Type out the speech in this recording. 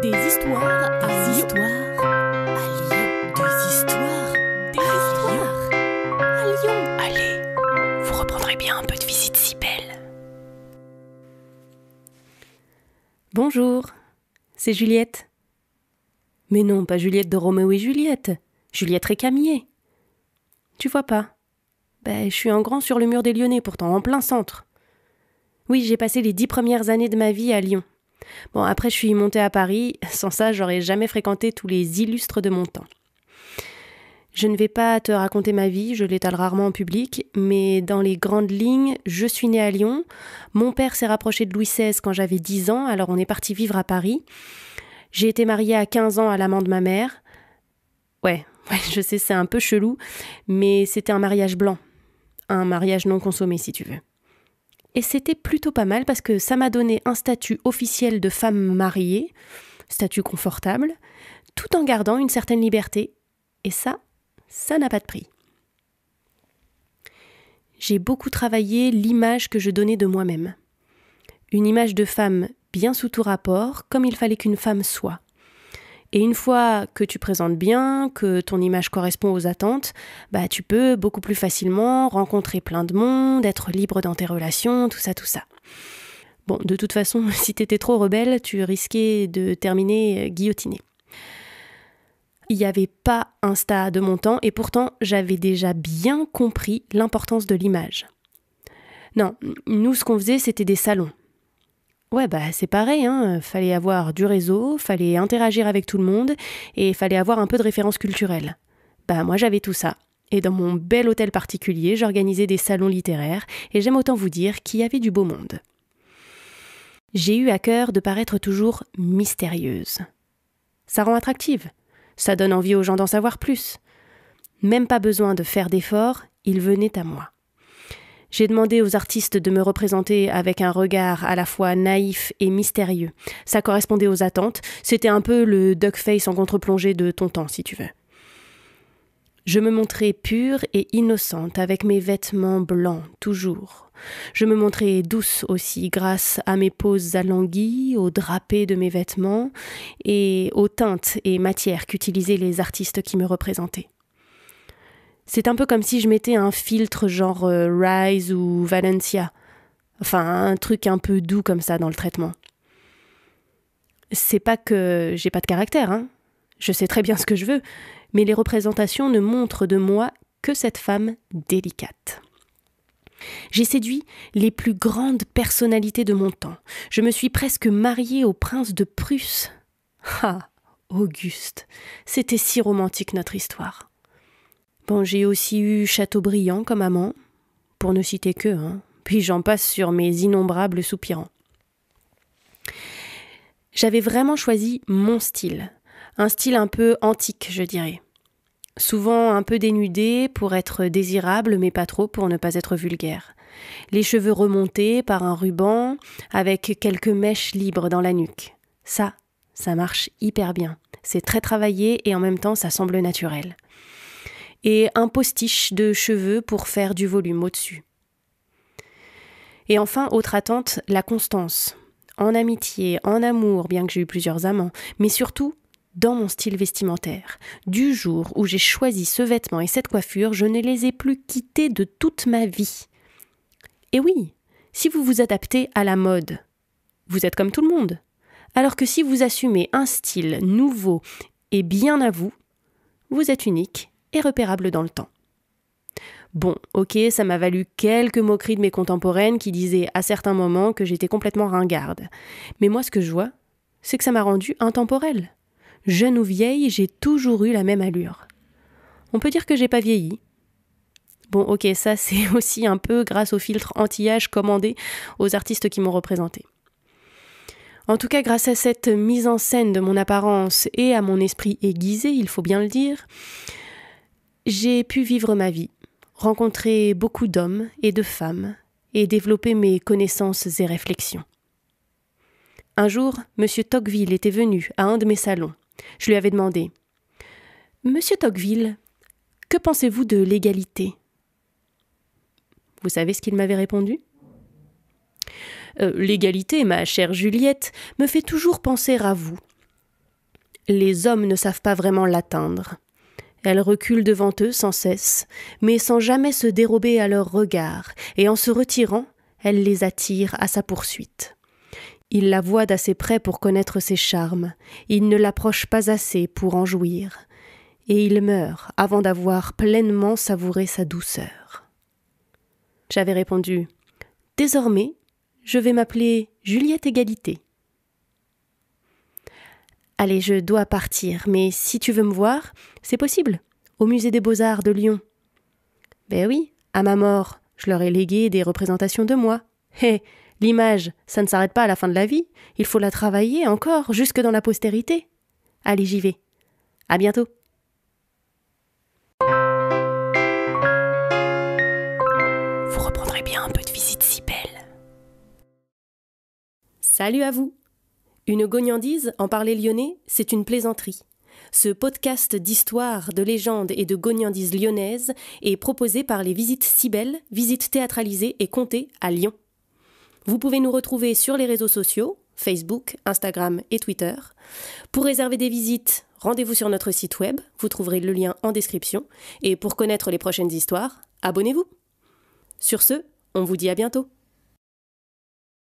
À Lyon. Allez, vous reprendrez bien un peu de visite si belle. Bonjour, c'est Juliette. Mais non, pas Juliette de Roméo et Juliette, Juliette Récamier. Tu vois pas? Je suis en grand sur le mur des Lyonnais pourtant, en plein centre. Oui, j'ai passé les 10 premières années de ma vie à Lyon. Bon, après je suis montée à Paris, sans ça j'aurais jamais fréquenté tous les illustres de mon temps. Je ne vais pas te raconter ma vie, je l'étale rarement en public, mais dans les grandes lignes, je suis née à Lyon. Mon père s'est rapproché de Louis XVI quand j'avais 10 ans, alors on est parti vivre à Paris. J'ai été mariée à 15 ans à l'amant de ma mère. Ouais, je sais, c'est un peu chelou, mais c'était un mariage blanc. Un mariage non consommé, si tu veux. Et c'était plutôt pas mal parce que ça m'a donné un statut officiel de femme mariée, statut confortable, tout en gardant une certaine liberté. Et ça n'a pas de prix. J'ai beaucoup travaillé l'image que je donnais de moi-même. Une image de femme bien sous tout rapport, comme il fallait qu'une femme soit. Et une fois que tu présentes bien, que ton image correspond aux attentes, tu peux beaucoup plus facilement rencontrer plein de monde, être libre dans tes relations, tout ça. Bon, de toute façon, si t'étais trop rebelle, tu risquais de terminer guillotiné. Il n'y avait pas Insta de mon temps et pourtant j'avais déjà bien compris l'importance de l'image. Non, nous ce qu'on faisait c'était des salons. Ouais, c'est pareil, fallait avoir du réseau, fallait interagir avec tout le monde et fallait avoir un peu de référence culturelle. Moi j'avais tout ça. Et dans mon bel hôtel particulier, j'organisais des salons littéraires et j'aime autant vous dire qu'il y avait du beau monde. J'ai eu à cœur de paraître toujours mystérieuse. Ça rend attractive. Ça donne envie aux gens d'en savoir plus. Même pas besoin de faire d'efforts, ils venaient à moi. J'ai demandé aux artistes de me représenter avec un regard à la fois naïf et mystérieux. Ça correspondait aux attentes. C'était un peu le duckface en contre-plongée de ton temps, si tu veux. Je me montrais pure et innocente avec mes vêtements blancs, toujours. Je me montrais douce aussi grâce à mes poses alanguies, aux drapés de mes vêtements et aux teintes et matières qu'utilisaient les artistes qui me représentaient. C'est un peu comme si je mettais un filtre genre Rise ou Valencia. Enfin, un truc un peu doux comme ça dans le traitement. C'est pas que j'ai pas de caractère, Je sais très bien ce que je veux, mais les représentations ne montrent de moi que cette femme délicate. J'ai séduit les plus grandes personnalités de mon temps. Je me suis presque mariée au prince de Prusse. Ah, Auguste, c'était si romantique notre histoire. Bon, j'ai aussi eu Chateaubriand comme amant, pour ne citer que, puis j'en passe sur mes innombrables soupirants. J'avais vraiment choisi mon style, un style un peu antique, je dirais. Souvent un peu dénudé pour être désirable, mais pas trop pour ne pas être vulgaire. Les cheveux remontés par un ruban, avec quelques mèches libres dans la nuque. Ça marche hyper bien. C'est très travaillé et en même temps ça semble naturel. Et un postiche de cheveux pour faire du volume au-dessus. Et enfin, autre attente, la constance. En amitié, en amour, bien que j'ai eu plusieurs amants, mais surtout dans mon style vestimentaire. Du jour où j'ai choisi ce vêtement et cette coiffure, je ne les ai plus quittés de toute ma vie. Et oui, si vous vous adaptez à la mode, vous êtes comme tout le monde. Alors que si vous assumez un style nouveau et bien à vous, vous êtes unique et repérable dans le temps. Bon, ok, ça m'a valu quelques moqueries de mes contemporaines qui disaient à certains moments que j'étais complètement ringarde. Mais moi, ce que je vois, c'est que ça m'a rendue intemporelle. Jeune ou vieille, j'ai toujours eu la même allure. On peut dire que j'ai pas vieilli. Bon, ok, ça c'est aussi un peu grâce au filtre anti-âge commandé aux artistes qui m'ont représenté. En tout cas, grâce à cette mise en scène de mon apparence et à mon esprit aiguisé, il faut bien le dire, j'ai pu vivre ma vie, rencontrer beaucoup d'hommes et de femmes et développer mes connaissances et réflexions. Un jour, M. Tocqueville était venu à un de mes salons. Je lui avais demandé « Monsieur Tocqueville, que pensez-vous de l'égalité ?» Vous savez ce qu'il m'avait répondu ? L'égalité, ma chère Juliette, me fait toujours penser à vous. Les hommes ne savent pas vraiment l'atteindre. Elle recule devant eux sans cesse, mais sans jamais se dérober à leur regard, et en se retirant, elle les attire à sa poursuite. Il la voit d'assez près pour connaître ses charmes, il ne l'approche pas assez pour en jouir, et il meurt avant d'avoir pleinement savouré sa douceur. J'avais répondu « Désormais, je vais m'appeler Juliette Égalité. » Allez, je dois partir, mais si tu veux me voir, c'est possible, au Musée des Beaux-Arts de Lyon. Ben oui, à ma mort, je leur ai légué des représentations de moi. Hé, l'image, ça ne s'arrête pas à la fin de la vie, il faut la travailler encore, jusque dans la postérité. Allez, j'y vais. À bientôt. Vous reprendrez bien un peu de visite si belle. Salut à vous. Une gognandise, en parler lyonnais, c'est une plaisanterie. Ce podcast d'histoire, de légendes et de gognandises lyonnaises est proposé par les Visites si belles, visites théâtralisées et contées à Lyon. Vous pouvez nous retrouver sur les réseaux sociaux, Facebook, Instagram et Twitter. Pour réserver des visites, rendez-vous sur notre site web, vous trouverez le lien en description. Et pour connaître les prochaines histoires, abonnez-vous. Sur ce, on vous dit à bientôt.